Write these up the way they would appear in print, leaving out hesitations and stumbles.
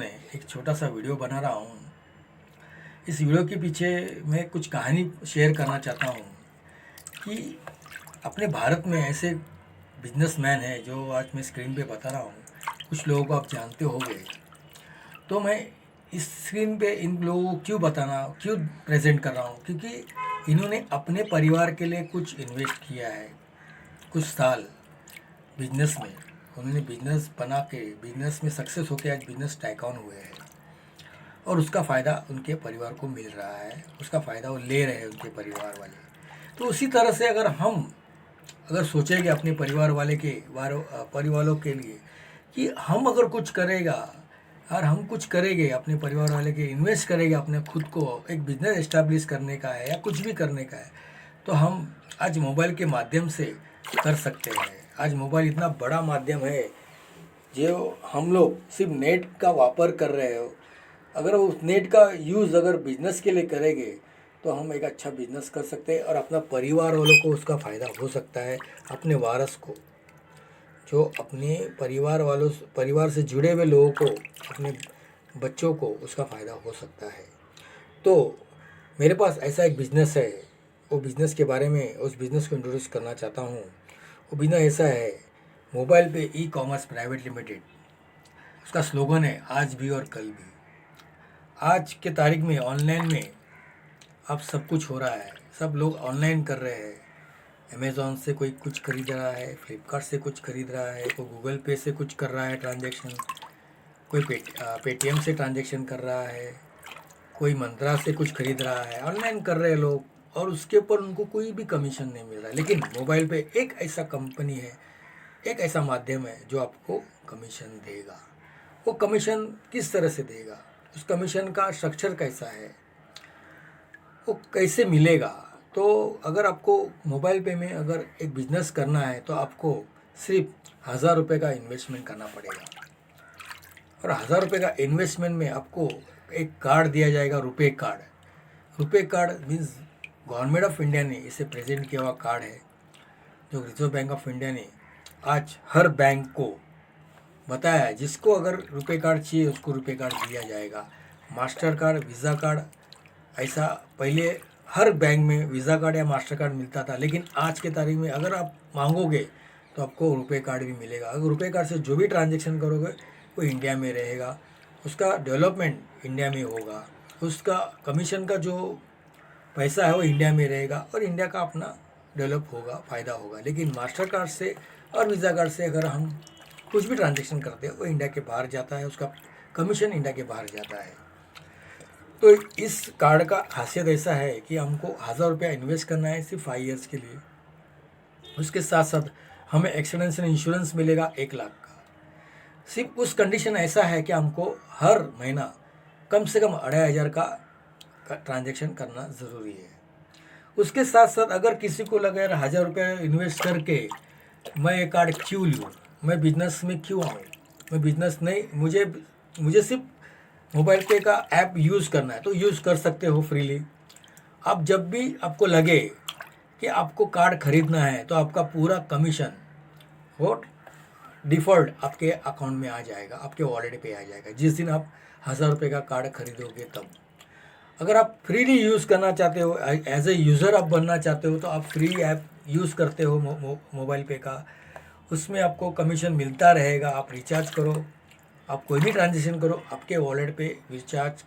में एक छोटा सा वीडियो बना रहा हूँ। इस वीडियो के पीछे मैं कुछ कहानी शेयर करना चाहता हूँ कि अपने भारत में ऐसे बिजनेसमैन हैं जो आज मैं स्क्रीन पे बता रहा हूँ। कुछ लोगों को आप जानते होंगे। तो मैं इस स्क्रीन पे इन लोगों को क्यों प्रेजेंट कर रहा हूँ, क्योंकि इन्होंने अपने परिवार के लिए कुछ इन्वेस्ट किया है। कुछ साल बिजनेस में उन्होंने बिजनेस बना के बिजनेस में सक्सेस होकर आज बिजनेस टाइकॉन हुए हैं और उसका फ़ायदा उनके परिवार को मिल रहा है, उसका फ़ायदा वो ले रहे हैं उनके परिवार वाले। तो उसी तरह से अगर सोचेंगे अपने परिवारों के लिए कि हम अगर कुछ करेगा और हम कुछ करेंगे अपने परिवार वाले के, इन्वेस्ट करेंगे अपने खुद को एक बिजनेस इस्टेब्लिश करने का है या कुछ भी करने का है, तो हम आज मोबाइल के माध्यम से कर सकते हैं। आज मोबाइल इतना बड़ा माध्यम है जो हम लोग सिर्फ नेट का वापर कर रहे हो। अगर उस नेट का यूज़ अगर बिजनेस के लिए करेंगे तो हम एक अच्छा बिजनेस कर सकते हैं और अपना परिवार वालों को उसका फ़ायदा हो सकता है। अपने वारस को, जो अपने परिवार से जुड़े हुए लोगों को, अपने बच्चों को उसका फ़ायदा हो सकता है। तो मेरे पास ऐसा एक बिज़नेस है। वो बिज़नेस के बारे में उस बिज़नेस को इंट्रोड्यूस करना चाहता हूँ। वो बिज़नेस ऐसा है, मोबाइल पे ई कॉमर्स प्राइवेट लिमिटेड। उसका स्लोगन है आज भी और कल भी। आज के तारीख में ऑनलाइन में अब सब कुछ हो रहा है, सब लोग ऑनलाइन कर रहे हैं। अमेज़ॉन से कोई कुछ खरीद रहा है, फ्लिपकार्ट से कुछ खरीद रहा है, कोई गूगल पे से कुछ कर रहा है ट्रांजैक्शन, कोई पेटीएम से ट्रांजैक्शन कर रहा है, कोई मंत्रा से कुछ खरीद रहा है। ऑनलाइन कर रहे हैं लोग और उसके ऊपर उनको कोई भी कमीशन नहीं मिल रहा है। लेकिन मोबाइल पे एक ऐसा कंपनी है, एक ऐसा माध्यम है जो आपको कमीशन देगा। वो कमीशन किस तरह से देगा, उस कमीशन का स्ट्रक्चर कैसा है, वो कैसे मिलेगा। तो अगर आपको मोबाइल पे में अगर एक बिज़नेस करना है तो आपको सिर्फ 1000 रुपये का इन्वेस्टमेंट करना पड़ेगा। और 1000 रुपये का इन्वेस्टमेंट में आपको एक कार्ड दिया जाएगा, रुपए कार्ड। रुपए card means government of India ने इसे प्रेजेंट किया हुआ कार्ड है, जो रिजर्व बैंक ऑफ इंडिया ने आज हर बैंक को बताया है। जिसको अगर रुपए कार्ड चाहिए उसको रुपए कार्ड दिया जाएगा। मास्टर कार्ड, वीज़ा कार्ड, ऐसा पहले हर बैंक में वीज़ा कार्ड या मास्टर कार्ड मिलता था, लेकिन आज के तारीख में अगर आप मांगोगे तो आपको रुपए कार्ड भी मिलेगा। अगर रुपए कार्ड से जो भी ट्रांजेक्शन करोगे वो इंडिया में रहेगा, उसका डेवलपमेंट इंडिया में होगा, उसका कमीशन का जो पैसा है वो इंडिया में रहेगा और इंडिया का अपना डेवलप होगा, फ़ायदा होगा। लेकिन मास्टर कार्ड से और वीज़ा कार्ड से अगर हम कुछ भी ट्रांजेक्शन करते हैं वो इंडिया के बाहर जाता है, उसका कमीशन इंडिया के बाहर जाता है। तो इस कार्ड का खासियत ऐसा है कि हमको 1000 रुपया इन्वेस्ट करना है सिर्फ 5 ईयर्स के लिए। उसके साथ साथ हमें एक्सीडेंशियल इंश्योरेंस मिलेगा 1 लाख का। सिर्फ उस कंडीशन ऐसा है कि हमको हर महीना कम से कम 2500 का ट्रांजेक्शन करना ज़रूरी है। उसके साथ साथ अगर किसी को लगे 1000 रुपया इन्वेस्ट करके मैं ये कार्ड क्यों लूँ, मैं बिजनेस में क्यों आऊँ, मैं बिजनेस नहीं, मुझे सिर्फ मोबाइल पे का ऐप यूज़ करना है, तो यूज़ कर सकते हो फ्रीली। आप जब भी आपको लगे कि आपको कार्ड खरीदना है तो आपका पूरा कमीशन वो डिफ़ॉल्ट आपके अकाउंट में आ जाएगा, आपके वॉलेट पे आ जाएगा जिस दिन आप 1000 रुपये का कार्ड खरीदोगे तब। अगर आप फ्रीली यूज़ करना चाहते हो, एज ए यूज़र आप बनना चाहते हो, तो आप फ्री ऐप यूज़ करते हो मोबाइल पे का, उसमें आपको कमीशन मिलता रहेगा। आप रिचार्ज करो, आप कोई भी ट्रांजेक्शन करो, आपके वॉलेट पे रिचार्ज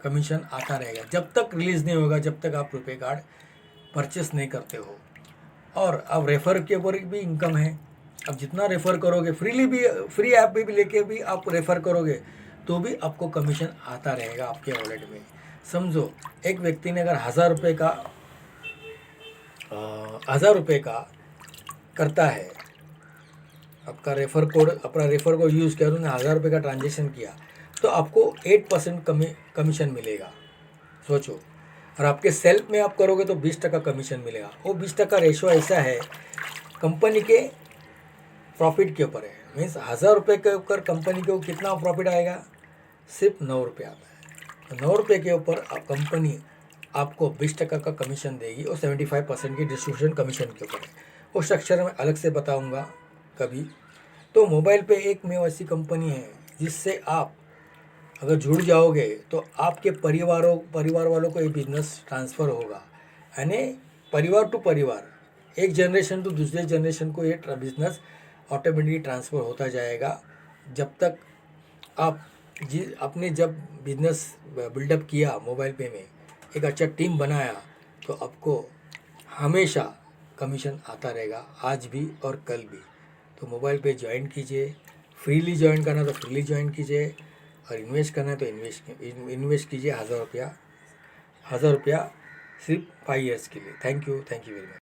कमीशन आता रहेगा जब तक रिलीज़ नहीं होगा, जब तक आप रुपए कार्ड परचेस नहीं करते हो। और अब रेफ़र के ऊपर भी इनकम है। अब जितना रेफ़र करोगे फ्री ऐप भी लेके भी आप रेफ़र करोगे तो भी आपको कमीशन आता रहेगा आपके वॉलेट में। समझो, एक व्यक्ति ने अगर 1000 रुपये का करता है, अपना रेफ़र कोड यूज़ किया, उन्होंने 1000 रुपये का ट्रांजेक्शन किया तो आपको 8% कमीशन मिलेगा। सोचो, और आपके सेल्फ में आप करोगे तो 20% कमीशन मिलेगा। वो 20% रेशो ऐसा है कंपनी के प्रॉफिट के ऊपर है। मीन्स 1000 रुपये के ऊपर कंपनी को कितना प्रॉफिट आएगा, सिर्फ 9 रुपये आता है। तो 9 रुपये के ऊपर कंपनी आपको 20% का कमीशन देगी और 75% की डिस्ट्रीब्यूशन कमीशन के ऊपर है। वो स्ट्रक्चर मैं अलग से बताऊंगा कभी। तो मोबाइल पे एक में ऐसी कंपनी है जिससे आप अगर जुड़ जाओगे तो आपके परिवार वालों को ये बिजनेस ट्रांसफ़र होगा, यानी परिवार टू परिवार, एक जनरेशन टू दूसरे जनरेशन को ये बिजनेस ऑटोमेटिकली ट्रांसफ़र होता जाएगा। जब तक आप आपने जब बिजनेस बिल्डअप किया मोबाइल पे में, एक अच्छा टीम बनाया, तो आपको हमेशा कमीशन आता रहेगा, आज भी और कल भी। तो मोबाइल पे ज्वाइन कीजिए, फ्रीली ज्वाइन करना तो फ्रीली ज्वाइन कीजिए, और इन्वेस्ट करना है तो इन्वेस्ट कीजिए 1000 रुपया, 1000 रुपया सिर्फ 5 ईयर्स के लिए। Thank you very much.